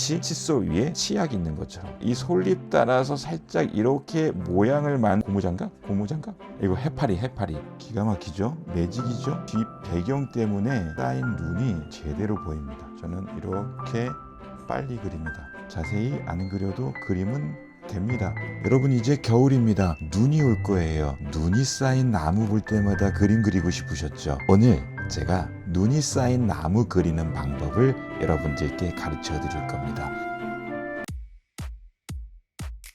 마치 칫솔 위에 치약 있는 것처럼 이 솔잎 따라서 살짝 이렇게 모양을 고무장갑? 이거 해파리 기가 막히죠? 매직이죠? 뒷 배경 때문에 쌓인 눈이 제대로 보입니다. 저는 이렇게 빨리 그립니다. 자세히 안 그려도 그림은 됩니다. 여러분, 이제 겨울입니다. 눈이 올 거예요. 눈이 쌓인 나무 볼 때마다 그림 그리고 싶으셨죠? 오늘 제가 눈이 쌓인 나무 그리는 방법을 여러분들께 가르쳐 드릴 겁니다.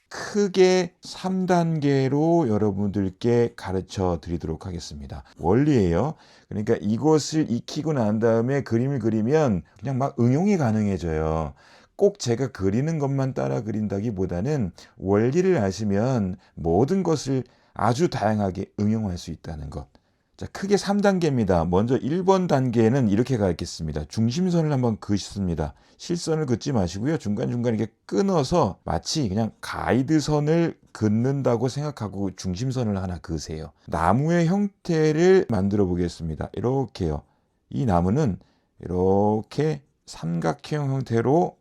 크게 3단계로 여러분들께 가르쳐 드리도록 하겠습니다. 원리예요. 그러니까 이것을 익히고 난 다음에 그림을 그리면 그냥 막 응용이 가능해져요. 꼭 제가 그리는 것만 따라 그린다기보다는 원리를 아시면 모든 것을 아주 다양하게 응용할 수 있다는 것. 자, 크게 3단계입니다. 먼저 1번 단계는 이렇게 가르치겠습니다. 중심선을 한번 그으십니다. 실선을 긋지 마시고요. 중간중간 이렇게 끊어서 마치 그냥 가이드선을 긋는다고 생각하고 중심선을 하나 그으세요. 나무의 형태를 만들어 보겠습니다. 이렇게요. 이 나무는 이렇게 삼각형 형태로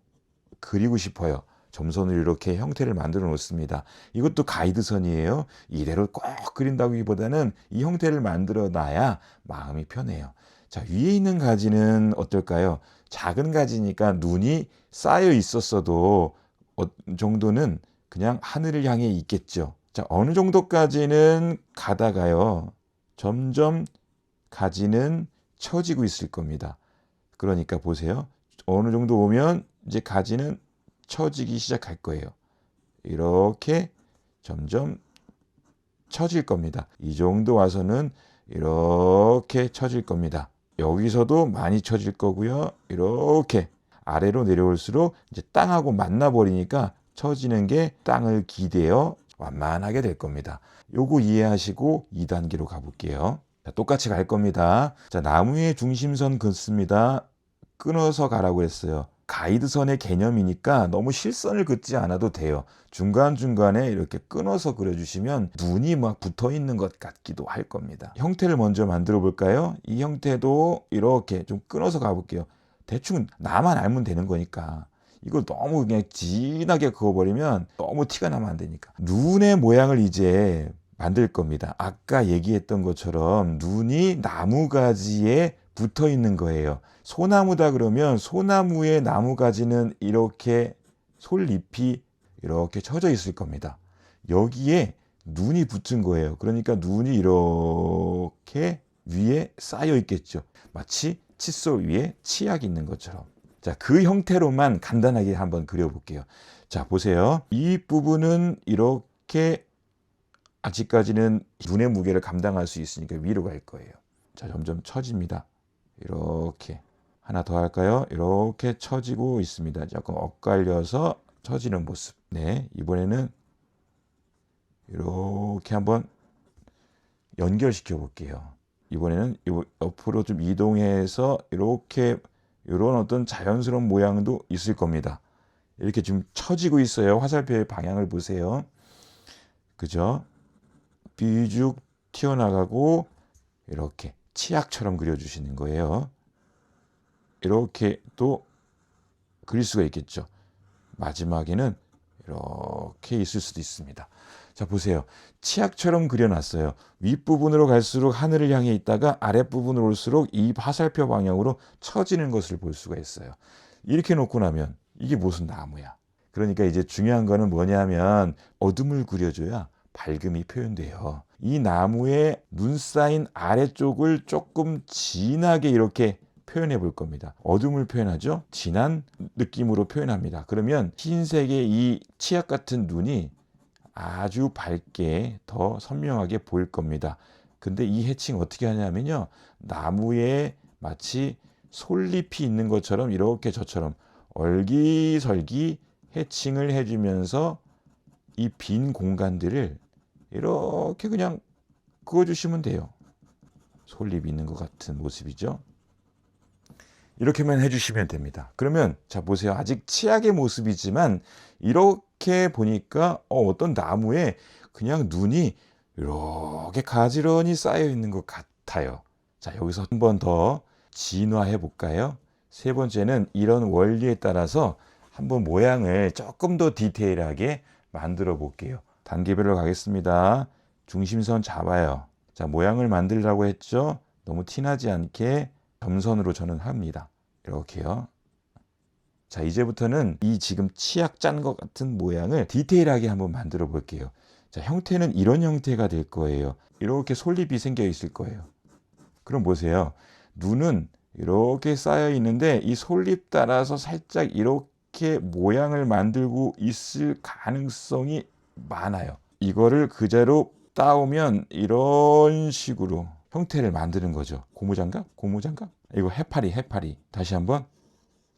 그리고 싶어요. 점선을 이렇게 형태를 만들어 놓습니다. 이것도 가이드선이에요. 이대로 꼭 그린다기보다는 이 형태를 만들어 놔야 마음이 편해요. 자, 위에 있는 가지는 어떨까요? 작은 가지니까 눈이 쌓여 있었어도 정도는 그냥 하늘을 향해 있겠죠. 자, 어느 정도까지는 가다가요. 점점 가지는 처지고 있을 겁니다. 그러니까 보세요. 어느 정도 오면 이제 가지는 처지기 시작할 거예요. 이렇게 점점 처질 겁니다. 이 정도 와서는 이렇게 처질 겁니다. 여기서도 많이 처질 거고요. 이렇게 아래로 내려올수록 이제 땅하고 만나 버리니까 처지는 게 땅을 기대어 완만하게 될 겁니다. 요거 이해하시고 2단계로 가볼게요. 자, 똑같이 갈 겁니다. 자, 나무의 중심선 긋습니다. 끊어서 가라고 했어요. 가이드선의 개념이니까 너무 실선을 긋지 않아도 돼요. 중간중간에 이렇게 끊어서 그려주시면 눈이 막 붙어 있는 것 같기도 할 겁니다. 형태를 먼저 만들어 볼까요? 이 형태도 이렇게 좀 끊어서 가볼게요. 대충 나만 알면 되는 거니까. 이거 너무 그냥 진하게 그어버리면 너무 티가 나면 안 되니까. 눈의 모양을 이제 만들 겁니다. 아까 얘기했던 것처럼 눈이 나무가지에 붙어 있는 거예요. 소나무다 그러면 소나무의 나무가지는 이렇게 솔잎이 이렇게 쳐져 있을 겁니다. 여기에 눈이 붙은 거예요. 그러니까 눈이 이렇게 위에 쌓여 있겠죠. 마치 칫솔 위에 치약 있는 것처럼. 자, 그 형태로만 간단하게 한번 그려볼게요. 자, 보세요. 이 부분은 이렇게 아직까지는 눈의 무게를 감당할 수 있으니까 위로 갈 거예요. 자, 점점 처집니다. 이렇게 하나 더 할까요? 이렇게 처지고 있습니다. 조금 엇갈려서 처지는 모습. 네, 이번에는 이렇게 한번 연결시켜 볼게요. 이번에는 옆으로 좀 이동해서 이렇게 이런 어떤 자연스러운 모양도 있을 겁니다. 이렇게 좀 처지고 있어요. 화살표의 방향을 보세요. 그죠? 삐죽 튀어나가고 이렇게 치약처럼 그려주시는 거예요. 이렇게 또 그릴 수가 있겠죠. 마지막에는 이렇게 있을 수도 있습니다. 자, 보세요. 치약처럼 그려놨어요. 윗부분으로 갈수록 하늘을 향해 있다가 아랫부분으로 올수록 이 화살표 방향으로 처지는 것을 볼 수가 있어요. 이렇게 놓고 나면 이게 무슨 나무야. 그러니까 이제 중요한 거는 뭐냐면 어둠을 그려줘야 밝음이 표현돼요. 이 나무의 눈 쌓인 아래쪽을 조금 진하게 이렇게 표현해 볼 겁니다. 어둠을 표현하죠. 진한 느낌으로 표현합니다. 그러면 흰색의 이 치약 같은 눈이 아주 밝게 더 선명하게 보일 겁니다. 근데 이 해칭 어떻게 하냐면요. 나무에 마치 솔잎이 있는 것처럼 이렇게 저처럼 얼기설기 해칭을 해주면서 이 빈 공간들을 이렇게 그냥 그어주시면 돼요. 솔잎이 있는 것 같은 모습이죠. 이렇게만 해주시면 됩니다. 그러면 자 보세요. 아직 치약의 모습이지만 이렇게 보니까 어떤 나무에 그냥 눈이 이렇게 가지런히 쌓여 있는 것 같아요. 자, 여기서 한 번 더 진화해 볼까요? 세 번째는 이런 원리에 따라서 한번 모양을 조금 더 디테일하게 만들어 볼게요. 단계별로 가겠습니다. 중심선 잡아요. 자, 모양을 만들라고 했죠. 너무 티나지 않게 점선으로 저는 합니다. 이렇게요. 자, 이제부터는 이 지금 치약 짠 것 같은 모양을 디테일하게 한번 만들어 볼게요. 자, 형태는 이런 형태가 될 거예요. 이렇게 솔잎이 생겨 있을 거예요. 그럼 보세요. 눈은 이렇게 쌓여 있는데 이 솔잎 따라서 살짝 이렇게 모양을 만들고 있을 가능성이 많아요. 이거를 그대로 따오면 이런 식으로 형태를 만드는 거죠. 고무장갑? 고무장갑? 이거 해파리. 다시 한번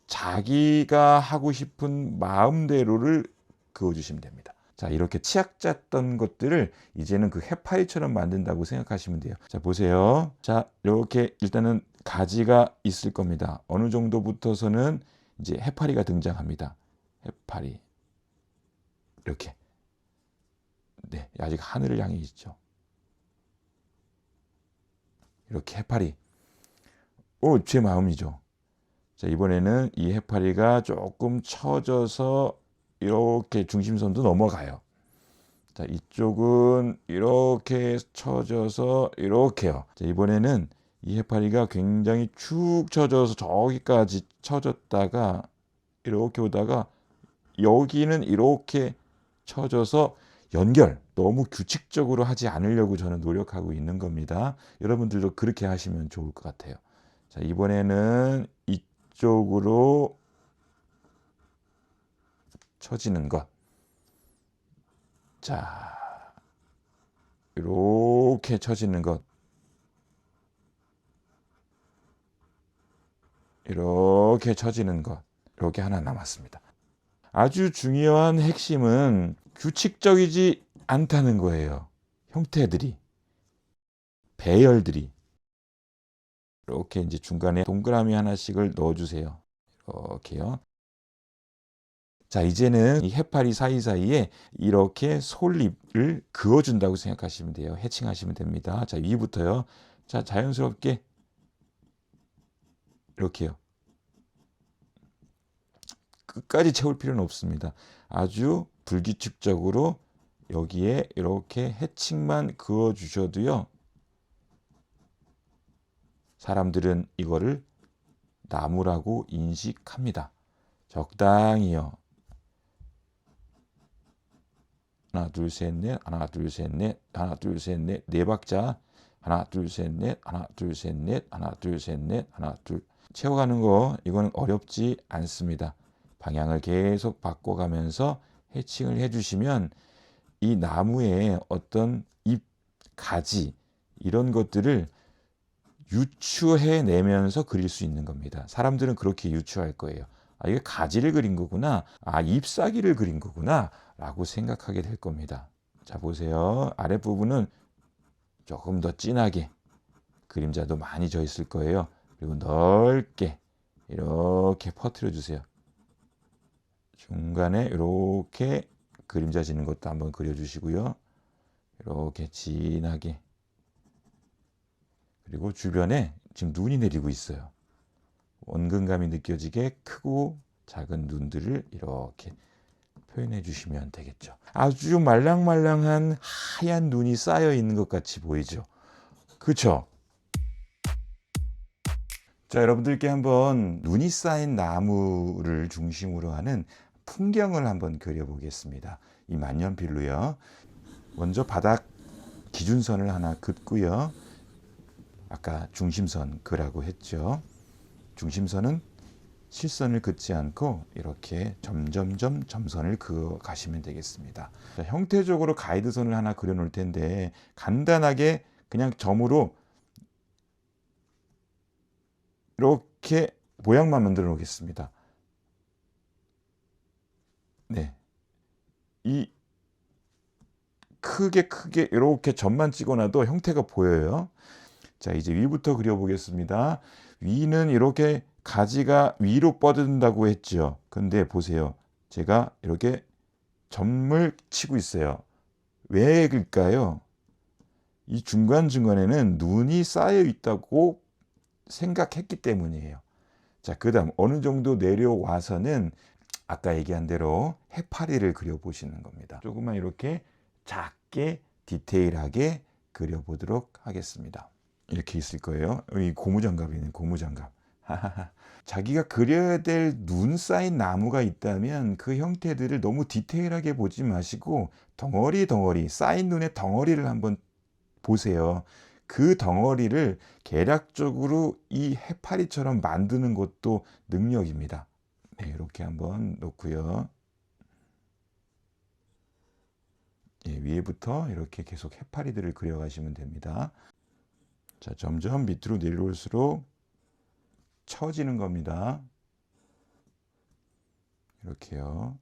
자기가 하고 싶은 마음대로를 그어주시면 됩니다. 자, 이렇게 치약 짰던 것들을 이제는 그 해파리처럼 만든다고 생각하시면 돼요. 자, 보세요. 자, 이렇게 일단은 가지가 있을 겁니다. 어느 정도 붙어서는 이제 해파리가 등장합니다. 해파리. 이렇게. 네, 아직 하늘을 향해 있죠. 이렇게 해파리. 오, 제 마음이죠. 자, 이번에는 이 해파리가 조금 처져서 이렇게 중심선도 넘어가요. 자, 이쪽은 이렇게 처져서 이렇게요. 자, 이번에는 이 해파리가 굉장히 축 처져서 저기까지 처졌다가 이렇게 오다가 여기는 이렇게 처져서 연결, 너무 규칙적으로 하지 않으려고 저는 노력하고 있는 겁니다. 여러분들도 그렇게 하시면 좋을 것 같아요. 자, 이번에는 이쪽으로 처지는 것. 자, 이렇게 처지는 것. 이렇게 처지는 것. 이렇게 하나 남았습니다. 아주 중요한 핵심은 규칙적이지 않다는 거예요. 형태들이, 배열들이. 이렇게 이제 중간에 동그라미 하나씩을 넣어주세요. 이렇게요. 자, 이제는 이 해파리 사이사이에 이렇게 솔잎을 그어준다고 생각하시면 돼요. 해칭하시면 됩니다. 자, 위부터요. 자, 자연스럽게 이렇게요. 끝까지 채울 필요는 없습니다. 아주 불규칙적으로 여기에 이렇게 해칭만 그어주셔도요. 사람들은 이거를 나무라고 인식합니다. 적당히요. 하나, 둘, 셋, 넷, 하나, 둘, 셋, 넷, 하나, 둘, 셋, 넷, 네 박자. 하나, 둘, 셋, 넷, 하나, 둘, 셋, 넷, 하나, 둘, 셋, 넷, 하나, 둘. 채워가는 거, 이거는 어렵지 않습니다. 방향을 계속 바꿔가면서 해칭을 해주시면 이 나무의 어떤 잎, 가지, 이런 것들을 유추해내면서 그릴 수 있는 겁니다. 사람들은 그렇게 유추할 거예요. 아, 이게 가지를 그린 거구나. 아, 잎사귀를 그린 거구나. 라고 생각하게 될 겁니다. 자, 보세요. 아랫부분은 조금 더 진하게 그림자도 많이 져 있을 거예요. 그리고 넓게 이렇게 퍼뜨려 주세요. 중간에 이렇게 그림자 지는 것도 한번 그려주시고요. 이렇게 진하게. 그리고 주변에 지금 눈이 내리고 있어요. 원근감이 느껴지게 크고 작은 눈들을 이렇게 표현해 주시면 되겠죠. 아주 말랑말랑한 하얀 눈이 쌓여 있는 것 같이 보이죠. 그렇죠? 자, 여러분들께 한번 눈이 쌓인 나무를 중심으로 하는 풍경을 한번 그려보겠습니다. 이 만년필로요. 먼저 바닥 기준선을 하나 긋고요. 아까 중심선 그라고 했죠. 중심선은 실선을 긋지 않고 이렇게 점점점 점선을 그어 가시면 되겠습니다. 자, 형태적으로 가이드선을 하나 그려 놓을 텐데 간단하게 그냥 점으로 이렇게 모양만 만들어 놓겠습니다. 네. 이 크게 이렇게 점만 찍어놔도 형태가 보여요. 자, 이제 위부터 그려보겠습니다. 위는 이렇게 가지가 위로 뻗은다고 했죠. 근데 보세요. 제가 이렇게 점을 치고 있어요. 왜 그럴까요? 이 중간중간에는 눈이 쌓여 있다고 생각했기 때문이에요. 자, 그 다음 어느 정도 내려와서는 아까 얘기한 대로 해파리를 그려보시는 겁니다. 조금만 이렇게 작게 디테일하게 그려보도록 하겠습니다. 이렇게 있을 거예요. 이 고무장갑이네, 고무장갑. 자기가 그려야 될 눈 쌓인 나무가 있다면 그 형태들을 너무 디테일하게 보지 마시고 덩어리 쌓인 눈의 덩어리를 한번 보세요. 그 덩어리를 계략적으로 이 해파리처럼 만드는 것도 능력입니다. 네, 이렇게 한번 놓고요. 예, 위에부터 이렇게 계속 해파리들을 그려가시면 됩니다. 자, 점점 밑으로 내려올수록 처지는 겁니다. 이렇게요.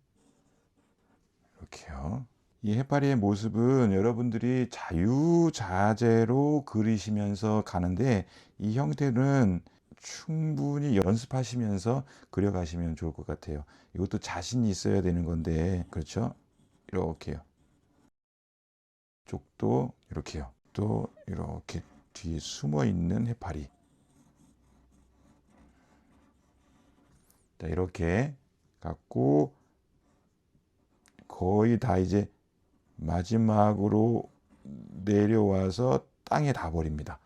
이렇게요. 이 해파리의 모습은 여러분들이 자유자재로 그리시면서 가는데 이 형태는 충분히 연습하시면서 그려가시면 좋을 것 같아요. 이것도 자신이 있어야 되는 건데, 그렇죠? 이렇게요. 쪽도 이렇게요. 또 이렇게 뒤에 숨어 있는 해파리. 자, 이렇게 갖고 거의 다 이제 마지막으로 내려와서 땅에 다 버립니다.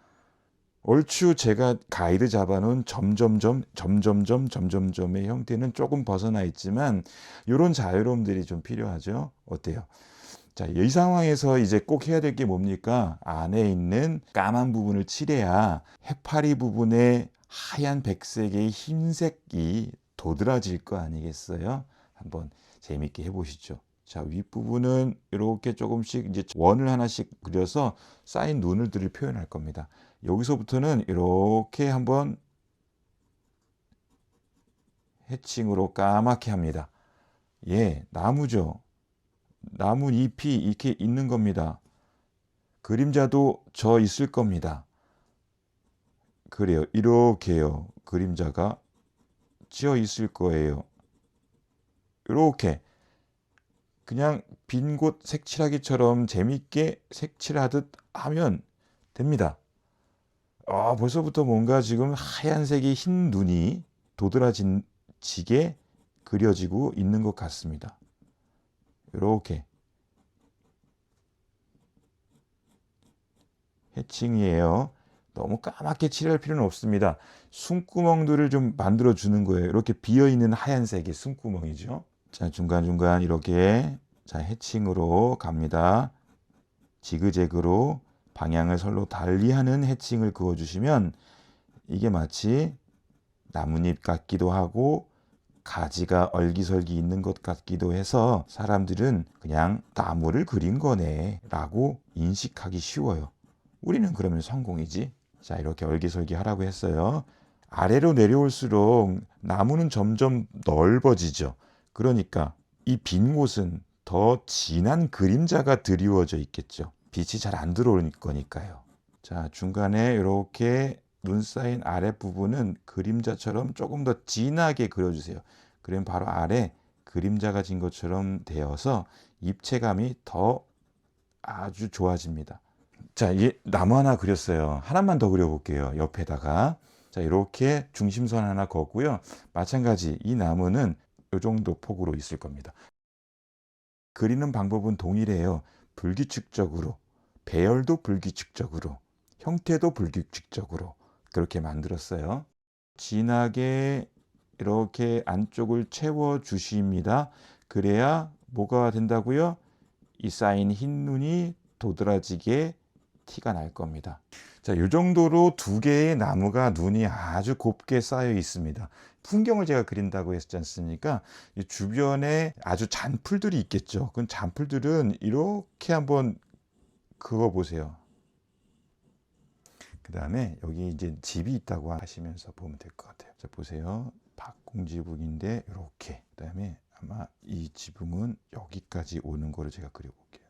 얼추 제가 가이드 잡아놓은 점점점의 형태는 조금 벗어나 있지만 이런 자유로움들이 좀 필요하죠. 어때요? 자, 이 상황에서 이제 꼭 해야 될 게 뭡니까? 안에 있는 까만 부분을 칠해야 해파리 부분에 하얀 백색의 흰색이 도드라질 거 아니겠어요? 한번 재밌게 해보시죠. 자, 윗부분은 이렇게 조금씩 이제 원을 하나씩 그려서 쌓인 눈을들을 표현할 겁니다. 여기서부터는 이렇게 한번 해칭으로 까맣게 합니다. 예, 나무죠. 나무 잎이 이렇게 있는 겁니다. 그림자도 져 있을 겁니다. 그래요. 이렇게요. 그림자가 져 있을 거예요. 이렇게 그냥 빈 곳 색칠하기처럼 재밌게 색칠하듯 하면 됩니다. 벌써부터 뭔가 지금 하얀색의 흰 눈이 도드라지게 그려지고 있는 것 같습니다. 이렇게 해칭이에요. 너무 까맣게 칠할 필요는 없습니다. 숨구멍들을 좀 만들어 주는 거예요. 이렇게 비어 있는 하얀색의 숨구멍이죠. 자, 중간중간 이렇게 자, 해칭으로 갑니다. 지그재그로 방향을 서로 달리하는 해칭을 그어주시면 이게 마치 나뭇잎 같기도 하고 가지가 얼기설기 있는 것 같기도 해서 사람들은 그냥 나무를 그린 거네 라고 인식하기 쉬워요. 우리는 그러면 성공이지. 자, 이렇게 얼기설기 하라고 했어요. 아래로 내려올수록 나무는 점점 넓어지죠. 그러니까 이 빈 곳은 더 진한 그림자가 드리워져 있겠죠. 빛이 잘 안 들어올 거니까요. 자, 중간에 이렇게 눈 쌓인 아랫부분은 그림자처럼 조금 더 진하게 그려주세요. 그러면 바로 아래 그림자가 진 것처럼 되어서 입체감이 더 아주 좋아집니다. 자, 이 나무 하나 그렸어요. 하나만 더 그려볼게요. 옆에다가. 자, 이렇게 중심선 하나 걷고요. 마찬가지 이 나무는 이 정도 폭으로 있을 겁니다. 그리는 방법은 동일해요. 불규칙적으로, 배열도 불규칙적으로, 형태도 불규칙적으로 그렇게 만들었어요. 진하게 이렇게 안쪽을 채워 주십니다. 그래야 뭐가 된다고요? 이 쌓인 흰 눈이 도드라지게 티가 날 겁니다. 자, 이 정도로 두 개의 나무가 눈이 아주 곱게 쌓여 있습니다. 풍경을 제가 그린다고 했지 않습니까? 이 주변에 아주 잔풀들이 있겠죠. 그 잔풀들은 이렇게 한번 그어 보세요. 그 다음에 여기 이제 집이 있다고 하시면서 보면 될 것 같아요. 자, 보세요. 박공지붕인데 이렇게. 그 다음에 아마 이 지붕은 여기까지 오는 거를 제가 그려볼게요.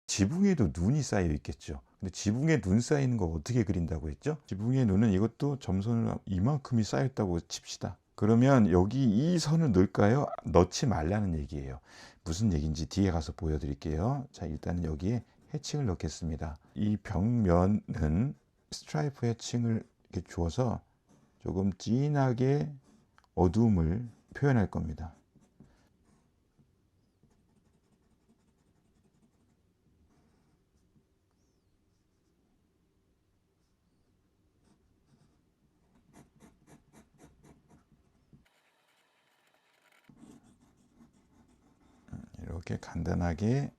지붕에도 눈이 쌓여 있겠죠. 근데 지붕에 눈 쌓이는 거 어떻게 그린다고 했죠? 지붕에 눈은 이것도 점선을 이만큼이 쌓였다고 칩시다. 그러면 여기 이 선을 넣을까요? 넣지 말라는 얘기예요. 무슨 얘기인지 뒤에 가서 보여드릴게요. 자, 일단은 여기에 해칭을 넣겠습니다. 이 벽면은 스트라이프 해칭을 이렇게 주어서 조금 진하게 어두움을 표현할 겁니다. 이렇게 간단하게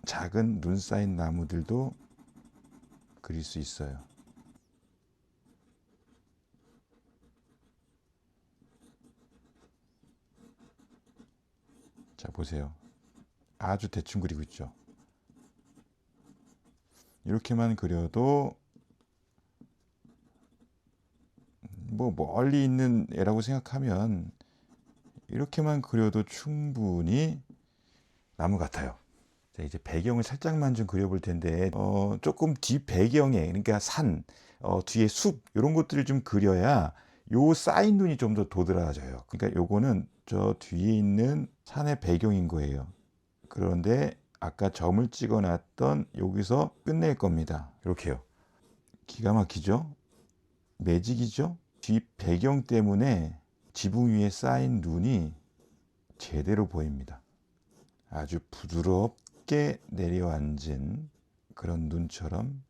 작은 눈 쌓인 나무들도 그릴 수 있어요. 자, 보세요. 아주 대충 그리고 있죠. 이렇게만 그려도 뭐 멀리 있는 애라고 생각하면 이렇게만 그려도 충분히 나무 같아요. 자, 이제 배경을 살짝만 좀 그려볼 텐데 조금 뒤 배경에, 그러니까 산, 뒤에 숲 이런 것들을 좀 그려야 요 쌓인 눈이 좀 더 도드라져요. 그러니까 요거는 저 뒤에 있는 산의 배경인 거예요. 그런데 아까 점을 찍어 놨던 여기서 끝낼 겁니다. 이렇게요. 기가 막히죠? 매직이죠? 뒤 배경 때문에 지붕 위에 쌓인 눈이 제대로 보입니다. 아주 부드럽게 내려앉은 그런 눈처럼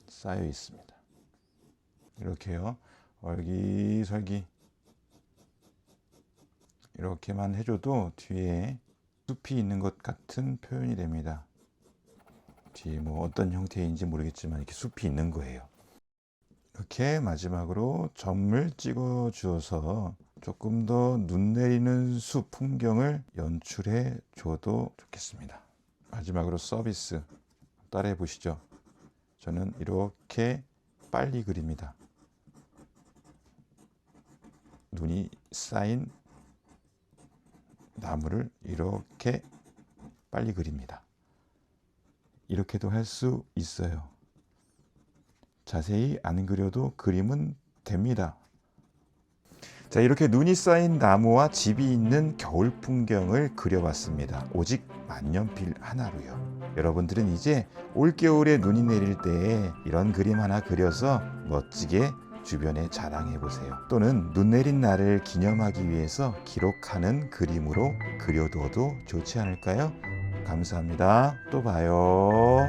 쌓여 있습니다. 이렇게요. 얼기설기 이렇게만 해줘도 뒤에 숲이 있는 것 같은 표현이 됩니다. 뒤에 뭐 어떤 형태인지 모르겠지만 이렇게 숲이 있는 거예요. 이렇게 마지막으로 점을 찍어 주어서 조금 더 눈 내리는 숲 풍경을 연출해 줘도 좋겠습니다. 마지막으로 서비스 따라해 보시죠. 저는 이렇게 빨리 그립니다. 눈이 쌓인 나무를 이렇게 빨리 그립니다. 이렇게도 할 수 있어요. 자세히 안 그려도 그림은 됩니다. 자, 이렇게 눈이 쌓인 나무와 집이 있는 겨울 풍경을 그려봤습니다. 오직 만년필 하나로요. 여러분들은 이제 올겨울에 눈이 내릴 때에 이런 그림 하나 그려서 멋지게 주변에 자랑해 보세요. 또는 눈 내린 날을 기념하기 위해서 기록하는 그림으로 그려두어도 좋지 않을까요? 감사합니다. 또 봐요.